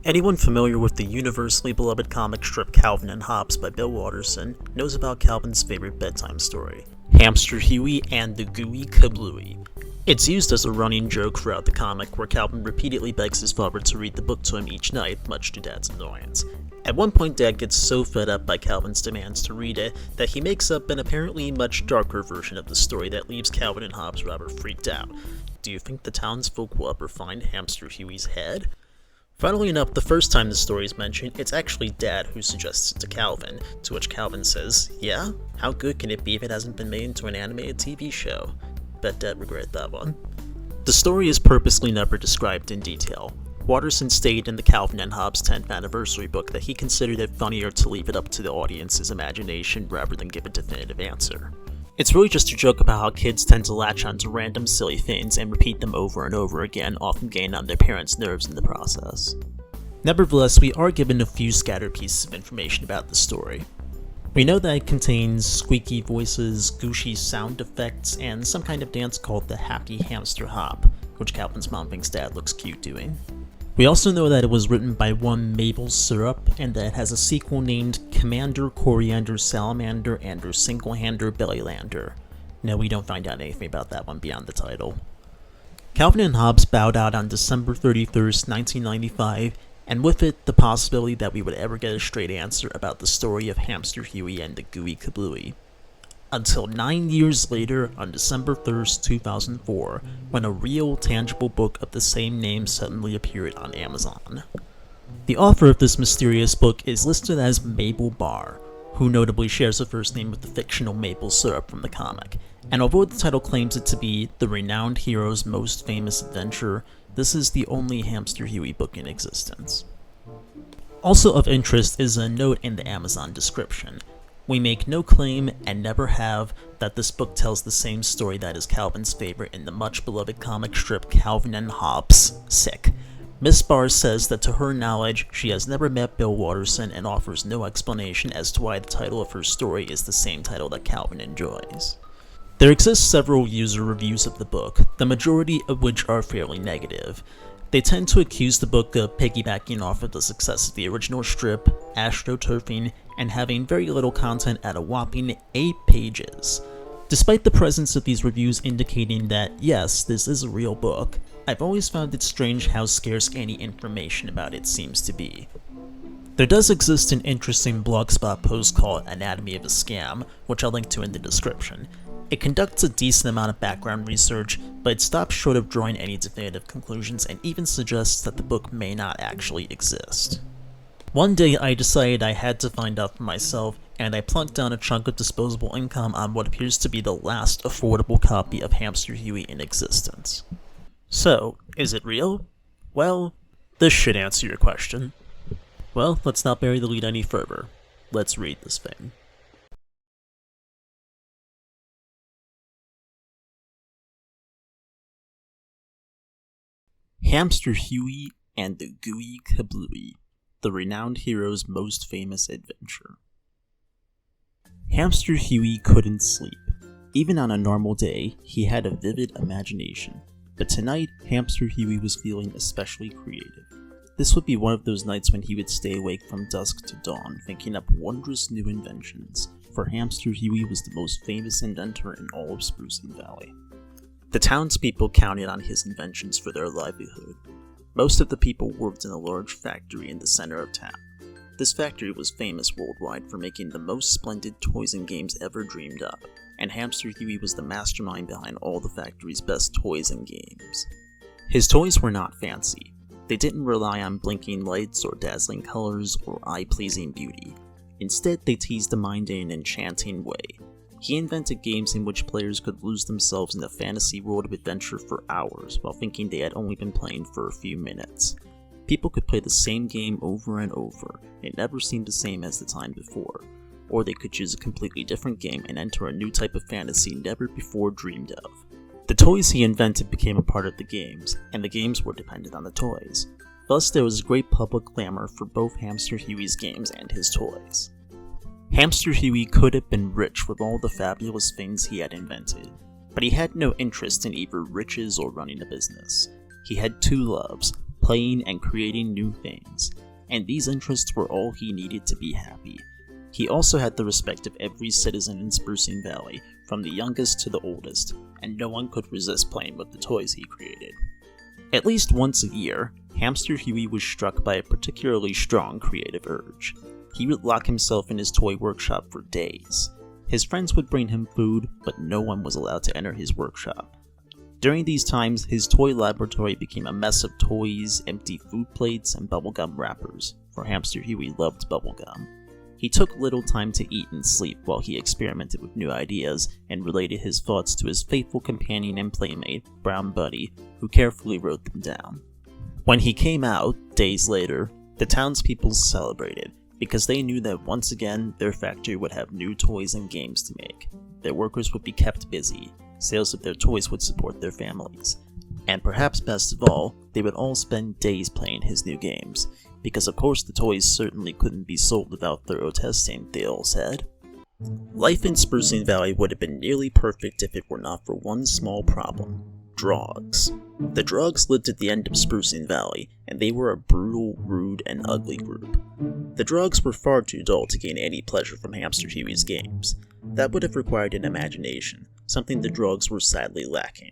Anyone familiar with the universally beloved comic strip Calvin and Hobbes by Bill Watterson knows about Calvin's favorite bedtime story, Hamster Huey and the Gooey Kablooie. It's used as a running joke throughout the comic, where Calvin repeatedly begs his father to read the book to him each night, much to Dad's annoyance. At one point, Dad gets so fed up by Calvin's demands to read it that he makes up an apparently much darker version of the story that leaves Calvin and Hobbes rather freaked out. Do you think the townsfolk will ever find Hamster Huey's head? Funnily enough, the first time the story is mentioned, it's actually Dad who suggests it to Calvin, to which Calvin says, "Yeah? How good can it be if it hasn't been made into an animated TV show?" Bet Dad regretted that one. The story is purposely never described in detail. Watterson stated in the Calvin and Hobbes 10th anniversary book that he considered it funnier to leave it up to the audience's imagination rather than give a definitive answer. It's really just a joke about how kids tend to latch onto random silly things and repeat them over and over again, often getting on their parents' nerves in the process. Nevertheless, we are given a few scattered pieces of information about the story. We know that it contains squeaky voices, gushy sound effects, and some kind of dance called the Happy Hamster Hop, which Calvin's mom thinks Dad looks cute doing. We also know that it was written by one Mabel Syrup, and that it has a sequel named Commander Coriander Salamander and her Single-Hander Bellylander. No, we don't find out anything about that one beyond the title. Calvin and Hobbes bowed out on December 31st, 1995, and with it, the possibility that we would ever get a straight answer about the story of Hamster Huey and the Gooey Kablooie. Until 9 years later, on December 1st, 2004, when a real, tangible book of the same name suddenly appeared on Amazon. The author of this mysterious book is listed as Mabel Barr, who notably shares a first name with the fictional Maple Syrup from the comic, and although the title claims it to be the renowned hero's most famous adventure, this is the only Hamster Huey book in existence. Also of interest is a note in the Amazon description. We make no claim, and never have, that this book tells the same story that is Calvin's favorite in the much-beloved comic strip Calvin and Hobbes. Sick. Miss Barr says that to her knowledge, she has never met Bill Watterson and offers no explanation as to why the title of her story is the same title that Calvin enjoys. There exist several user reviews of the book, the majority of which are fairly negative. They tend to accuse the book of piggybacking off of the success of the original strip, astroturfing, and having very little content at a whopping 8 pages. Despite the presence of these reviews indicating that, yes, this is a real book, I've always found it strange how scarce any information about it seems to be. There does exist an interesting blogspot post called Anatomy of a Scam, which I'll link to in the description. It conducts a decent amount of background research, but it stops short of drawing any definitive conclusions and even suggests that the book may not actually exist. One day I decided I had to find out for myself, and I plunked down a chunk of disposable income on what appears to be the last affordable copy of Hamster Huey in existence. So, is it real? Well, this should answer your question. Well, let's not bury the lead any further. Let's read this thing. Hamster Huey and the Gooey Kablooie, the renowned hero's most famous adventure. Hamster Huey couldn't sleep. Even on a normal day, he had a vivid imagination. But tonight, Hamster Huey was feeling especially creative. This would be one of those nights when he would stay awake from dusk to dawn, thinking up wondrous new inventions, for Hamster Huey was the most famous inventor in all of Sprucing Valley. The townspeople counted on his inventions for their livelihood. Most of the people worked in a large factory in the center of town. This factory was famous worldwide for making the most splendid toys and games ever dreamed up, and Hamster Huey was the mastermind behind all the factory's best toys and games. His toys were not fancy. They didn't rely on blinking lights or dazzling colors or eye-pleasing beauty. Instead, they teased the mind in an enchanting way. He invented games in which players could lose themselves in a fantasy world of adventure for hours while thinking they had only been playing for a few minutes. People could play the same game over and over, it never seemed the same as the time before. Or they could choose a completely different game and enter a new type of fantasy never before dreamed of. The toys he invented became a part of the games, and the games were dependent on the toys. Thus there was great public clamor for both Hamster Huey's games and his toys. Hamster Huey could have been rich with all the fabulous things he had invented, but he had no interest in either riches or running a business. He had two loves, playing and creating new things, and these interests were all he needed to be happy. He also had the respect of every citizen in Sprucing Valley, from the youngest to the oldest, and no one could resist playing with the toys he created. At least once a year, Hamster Huey was struck by a particularly strong creative urge. He would lock himself in his toy workshop for days. His friends would bring him food, but no one was allowed to enter his workshop. During these times, his toy laboratory became a mess of toys, empty food plates, and bubblegum wrappers, for Hamster Huey loved bubblegum. He took little time to eat and sleep while he experimented with new ideas and related his thoughts to his faithful companion and playmate, Brown Bunny, who carefully wrote them down. When he came out, days later, the townspeople celebrated, because they knew that once again their factory would have new toys and games to make. Their workers would be kept busy, sales of their toys would support their families, and perhaps best of all, they would all spend days playing his new games, because of course the toys certainly couldn't be sold without thorough testing, they all said. Life in Sprucing Valley would have been nearly perfect if it were not for one small problem: Drogs. The Drogs lived at the end of Sprucing Valley, and they were a brutal, rude, and ugly group. The Drogs were far too dull to gain any pleasure from Hamster Huey's games. That would have required an imagination, something the Drogs were sadly lacking.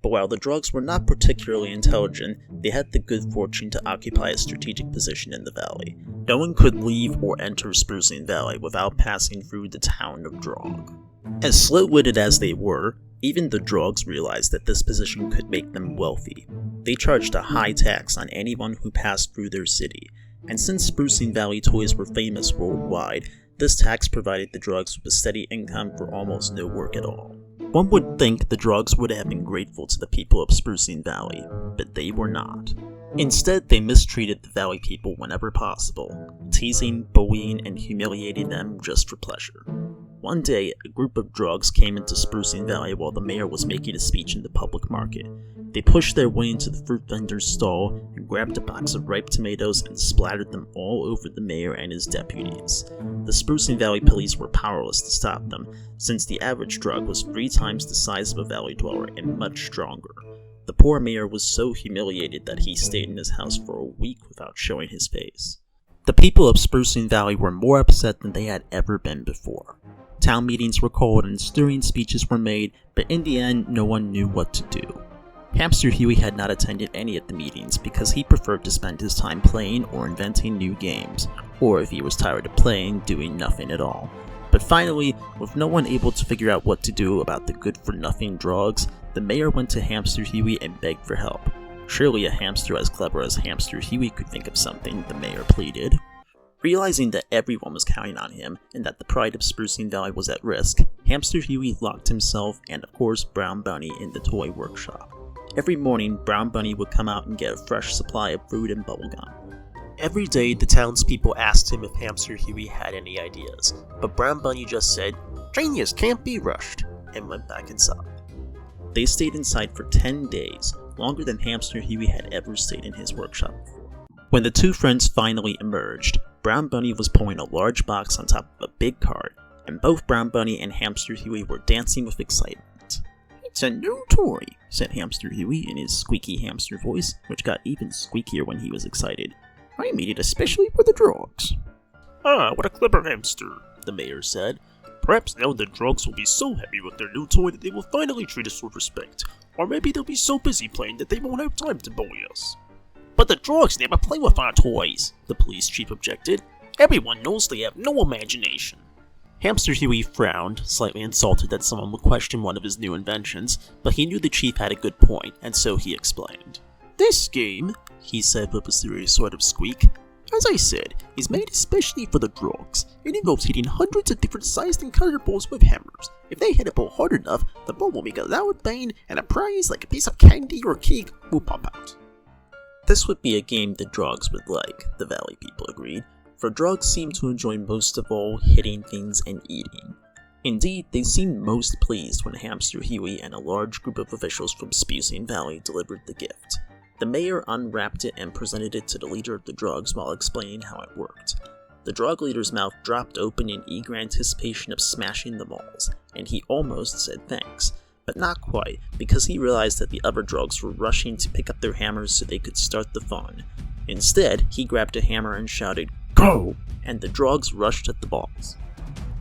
But while the Drogs were not particularly intelligent, they had the good fortune to occupy a strategic position in the valley. No one could leave or enter Sprucing Valley without passing through the town of Drog. As slow-witted as they were, even the Drogs realized that this position could make them wealthy. They charged a high tax on anyone who passed through their city, and since Sprucing Valley toys were famous worldwide, this tax provided the Drogs with a steady income for almost no work at all. One would think the Drogs would have been grateful to the people of Sprucing Valley, but they were not. Instead, they mistreated the valley people whenever possible, teasing, bullying, and humiliating them just for pleasure. One day, a group of Drogs came into Sprucing Valley while the mayor was making a speech in the public market. They pushed their way into the fruit vendor's stall and grabbed a box of ripe tomatoes and splattered them all over the mayor and his deputies. The Sprucing Valley police were powerless to stop them, since the average Drog was 3 times the size of a valley dweller and much stronger. The poor mayor was so humiliated that he stayed in his house for a week without showing his face. The people of Sprucing Valley were more upset than they had ever been before. Town meetings were called and stirring speeches were made, but in the end, no one knew what to do. Hamster Huey had not attended any of the meetings because he preferred to spend his time playing or inventing new games, or if he was tired of playing, doing nothing at all. But finally, with no one able to figure out what to do about the good-for-nothing Drogs, the mayor went to Hamster Huey and begged for help. Surely a hamster as clever as Hamster Huey could think of something, the mayor pleaded. Realizing that everyone was counting on him, and that the pride of Sprucing Valley was at risk, Hamster Huey locked himself and of course Brown Bunny in the toy workshop. Every morning, Brown Bunny would come out and get a fresh supply of food and bubblegum. Every day, the townspeople asked him if Hamster Huey had any ideas, but Brown Bunny just said, "Genius can't be rushed," and went back inside. They stayed inside for 10 days, longer than Hamster Huey had ever stayed in his workshop before. When the two friends finally emerged, Brown Bunny was pulling a large box on top of a big cart, and both Brown Bunny and Hamster Huey were dancing with excitement. "It's a new toy," said Hamster Huey in his squeaky hamster voice, which got even squeakier when he was excited. "I made it especially for the Drogs." "Ah, what a clever hamster," the mayor said. "Perhaps now the Drogs will be so happy with their new toy that they will finally treat us with respect. Or maybe they'll be so busy playing that they won't have time to bully us." "But the Drogs never play with our toys," the police chief objected. "Everyone knows they have no imagination." Hamster Huey frowned, slightly insulted that someone would question one of his new inventions, but he knew the chief had a good point, and so he explained. "This game," he said with a serious sort of squeak, "as I said, is made especially for the Drogs. It involves hitting hundreds of different sized and colored balls with hammers. If they hit a ball hard enough, the ball will make a loud bang, and a prize like a piece of candy or cake will pop out." This would be a game the Drogs would like, the valley people agreed, for Drogs seemed to enjoy most of all hitting things and eating. Indeed, they seemed most pleased when Hamster Huey and a large group of officials from Sprucing Valley delivered the gift. The mayor unwrapped it and presented it to the leader of the Drogs while explaining how it worked. The Drog leader's mouth dropped open in eager anticipation of smashing the balls, and he almost said thanks. but not quite, because he realized that the other drugs were rushing to pick up their hammers so they could start the fun. Instead, he grabbed a hammer and shouted, "Go!" and the drugs rushed at the balls.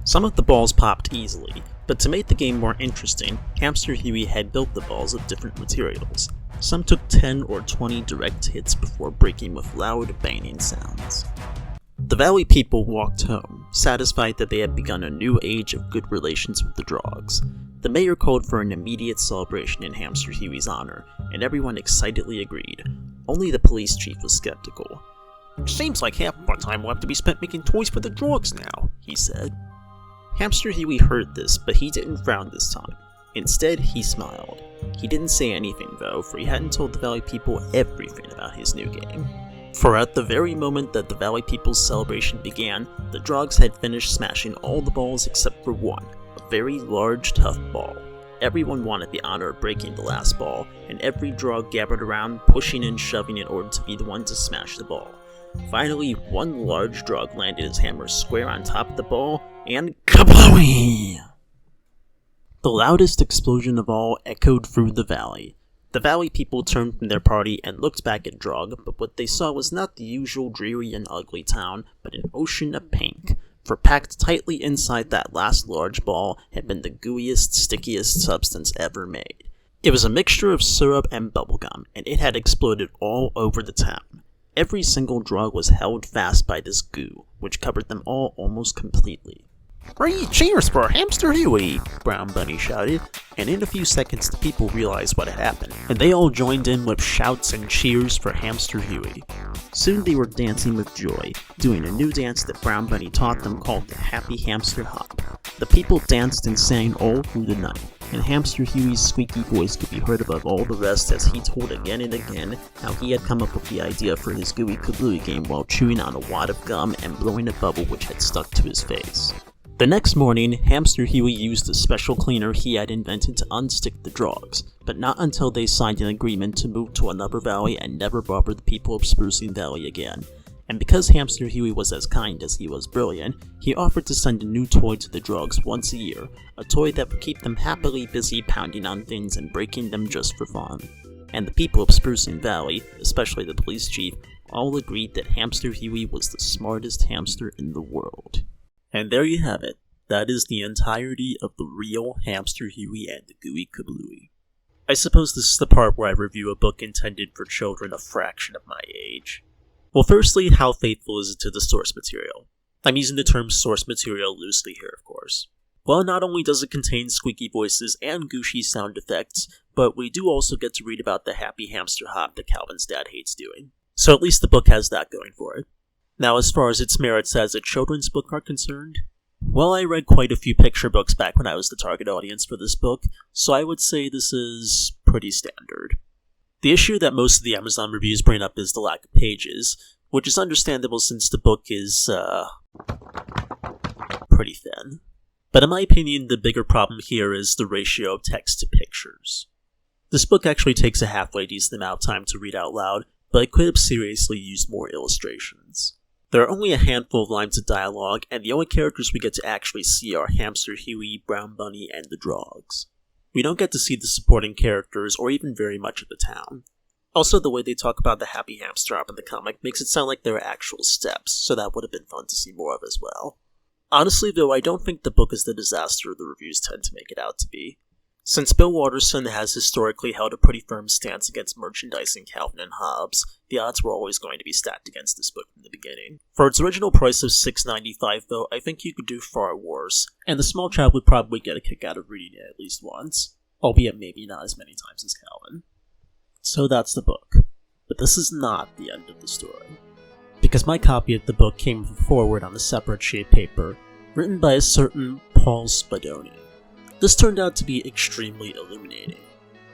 Some of the balls popped easily, but to make the game more interesting, Hamster Huey had built the balls of different materials. Some took 10 or 20 direct hits before breaking with loud banging sounds. The Valley people walked home, satisfied that they had begun a new age of good relations with the drugs. The mayor called for an immediate celebration in Hamster Huey's honor, and everyone excitedly agreed. Only the police chief was skeptical. "Seems like half of our time will have to be spent making toys for the drugs now," he said. Hamster Huey heard this, but he didn't frown this time. Instead, he smiled. He didn't say anything though, for he hadn't told the Valley people everything about his new game. For at the very moment that the Valley people's celebration began, the drugs had finished smashing all the balls except for one, a very large, tough ball. Everyone wanted the honor of breaking the last ball, and every drug gathered around, pushing and shoving in order to be the one to smash the ball. Finally, one large drug landed his hammer square on top of the ball, and kablooie! The loudest explosion of all echoed through the valley. The Valley people turned from their party and looked back at Drug, but what they saw was not the usual dreary and ugly town, but an ocean of pink, for packed tightly inside that last large ball had been the gooeyest, stickiest substance ever made. It was a mixture of syrup and bubblegum, and it had exploded all over the town. Every single drug was held fast by this goo, which covered them all almost completely. "Three cheers for Hamster Huey!" Brown Bunny shouted, and in a few seconds the people realized what had happened, and they all joined in with shouts and cheers for Hamster Huey. Soon they were dancing with joy, doing a new dance that Brown Bunny taught them called the Happy Hamster Hop. The people danced and sang all through the night, and Hamster Huey's squeaky voice could be heard above all the rest as he told again and again how he had come up with the idea for his Gooey Kablooie game while chewing on a wad of gum and blowing a bubble which had stuck to his face. The next morning, Hamster Huey used a special cleaner he had invented to unstick the drugs, but not until they signed an agreement to move to another valley and never bother the people of Sprucing Valley again. And because Hamster Huey was as kind as he was brilliant, he offered to send a new toy to the drugs once a year, a toy that would keep them happily busy pounding on things and breaking them just for fun. And the people of Sprucing Valley, especially the police chief, all agreed that Hamster Huey was the smartest hamster in the world. And there you have it. That is the entirety of the real Hamster Huey and the Gooey Kablooie. I suppose this is the part where I review a book intended for children a fraction of my age. Well, firstly, how faithful is it to the source material? I'm using the term source material loosely here, of course. Well, not only does it contain squeaky voices and gushy sound effects, but we do also get to read about the happy hamster hop that Calvin's dad hates doing. So at least the book has that going for it. Now, as far as its merits as a children's book are concerned, well, I read quite a few picture books back when I was the target audience for this book, so I would say this is pretty standard. The issue that most of the Amazon reviews bring up is the lack of pages, which is understandable since the book is, pretty thin. But in my opinion, the bigger problem here is the ratio of text to pictures. This book actually takes a halfway decent amount of time to read out loud, but I could have seriously used more illustrations. There are only a handful of lines of dialogue, and the only characters we get to actually see are Hamster Huey, Brown Bunny, and the Drogs. We don't get to see the supporting characters, or even very much of the town. Also, the way they talk about the happy hamster hop in the comic makes it sound like there are actual steps, so that would have been fun to see more of as well. Honestly though, I don't think the book is the disaster the reviews tend to make it out to be. Since Bill Watterson has historically held a pretty firm stance against merchandising Calvin and Hobbes, the odds were always going to be stacked against this book from the beginning. For its original price of $6.95 though, I think you could do far worse, and the small child would probably get a kick out of reading it at least once, albeit maybe not as many times as Calvin. So that's the book. But this is not the end of the story. Because my copy of the book came with a foreword on a separate sheet of paper, written by a certain Paul Spadoni. This turned out to be extremely illuminating.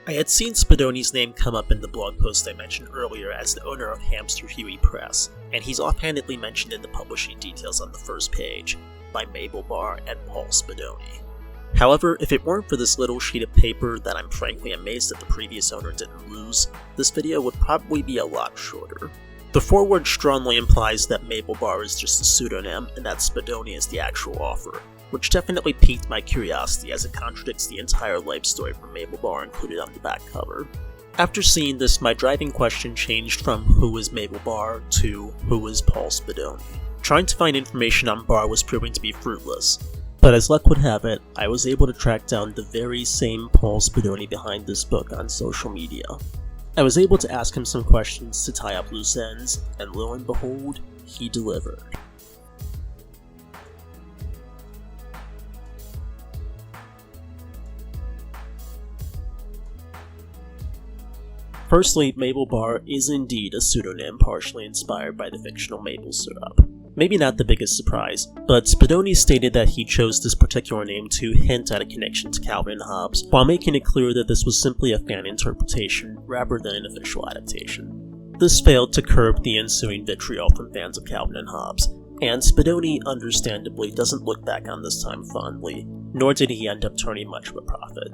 I had seen Spadoni's name come up in the blog post I mentioned earlier as the owner of Hamster Huey Press, and he's offhandedly mentioned in the publishing details on the first page, by Mabel Barr and Paul Spadoni. However, if it weren't for this little sheet of paper that I'm frankly amazed that the previous owner didn't lose, this video would probably be a lot shorter. The foreword strongly implies that Mabel Barr is just a pseudonym and that Spadoni is the actual author, which definitely piqued my curiosity as it contradicts the entire life story from Mabel Barr included on the back cover. After seeing this, my driving question changed from who is Mabel Barr to who is Paul Spadoni. Trying to find information on Barr was proving to be fruitless, but as luck would have it, I was able to track down the very same Paul Spadoni behind this book on social media. I was able to ask him some questions to tie up loose ends, and lo and behold, he delivered. Firstly, Mabel Barr is indeed a pseudonym partially inspired by the fictional maple syrup. Maybe not the biggest surprise, but Spadoni stated that he chose this particular name to hint at a connection to Calvin and Hobbes, while making it clear that this was simply a fan interpretation rather than an official adaptation. This failed to curb the ensuing vitriol from fans of Calvin and Hobbes, and Spadoni understandably doesn't look back on this time fondly, nor did he end up turning much of a profit.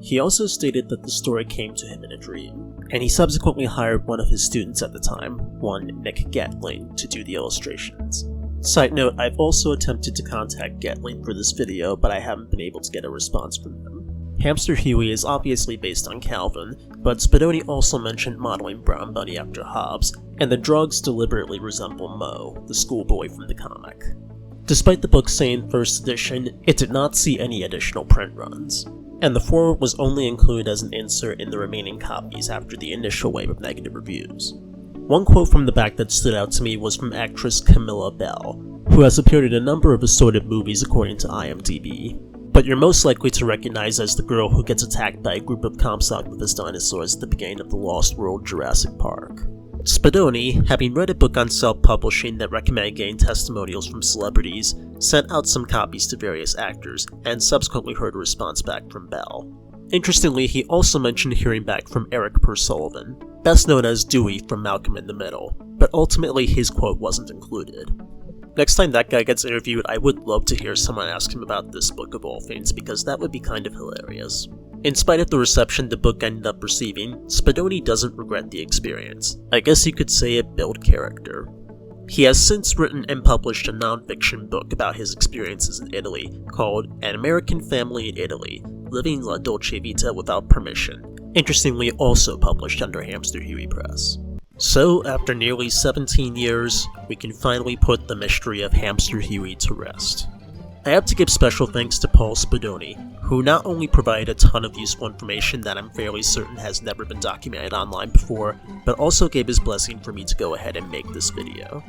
He also stated that the story came to him in a dream, and he subsequently hired one of his students at the time, one Nick Gatling, to do the illustrations. Side note, I've also attempted to contact Gatling for this video, but I haven't been able to get a response from him. Hamster Huey is obviously based on Calvin, but Spadoni also mentioned modeling Brown Bunny after Hobbes, and the drugs deliberately resemble Mo, the schoolboy from the comic. Despite the book saying first edition, it did not see any additional print runs, and the foreword was only included as an insert in the remaining copies after the initial wave of negative reviews. One quote from the back that stood out to me was from actress Camilla Bell, who has appeared in a number of assorted movies according to IMDb, but you're most likely to recognize as the girl who gets attacked by a group of Compsognathus dinosaurs at the beginning of the Lost World Jurassic Park. Spadoni, having read a book on self-publishing that recommended getting testimonials from celebrities, sent out some copies to various actors, and subsequently heard a response back from Bell. Interestingly, he also mentioned hearing back from Eric Pursullivan, best known as Dewey from Malcolm in the Middle, but ultimately his quote wasn't included. Next time that guy gets interviewed, I would love to hear someone ask him about this book of all things, because that would be kind of hilarious. In spite of the reception the book ended up receiving, Spadoni doesn't regret the experience. I guess you could say it built character. He has since written and published a non-fiction book about his experiences in Italy called An American Family in Italy, Living La Dolce Vita Without Permission, interestingly also published under Hamster Huey Press. So, after nearly 17 years, we can finally put the mystery of Hamster Huey to rest. I have to give special thanks to Paul Spadoni, who not only provided a ton of useful information that I'm fairly certain has never been documented online before, but also gave his blessing for me to go ahead and make this video.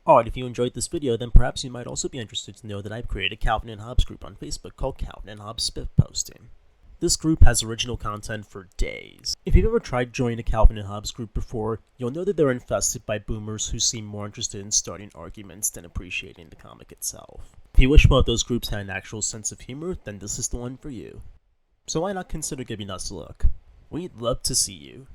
Alright, if you enjoyed this video, then perhaps you might also be interested to know that I've created a Calvin and Hobbes group on Facebook called Calvin and Hobbes Spiffposting. This group has original content for days. If you've ever tried joining a Calvin and Hobbes group before, you'll know that they're infested by boomers who seem more interested in starting arguments than appreciating the comic itself. If you wish one of those groups had an actual sense of humor, then this is the one for you. So why not consider giving us a look? We'd love to see you.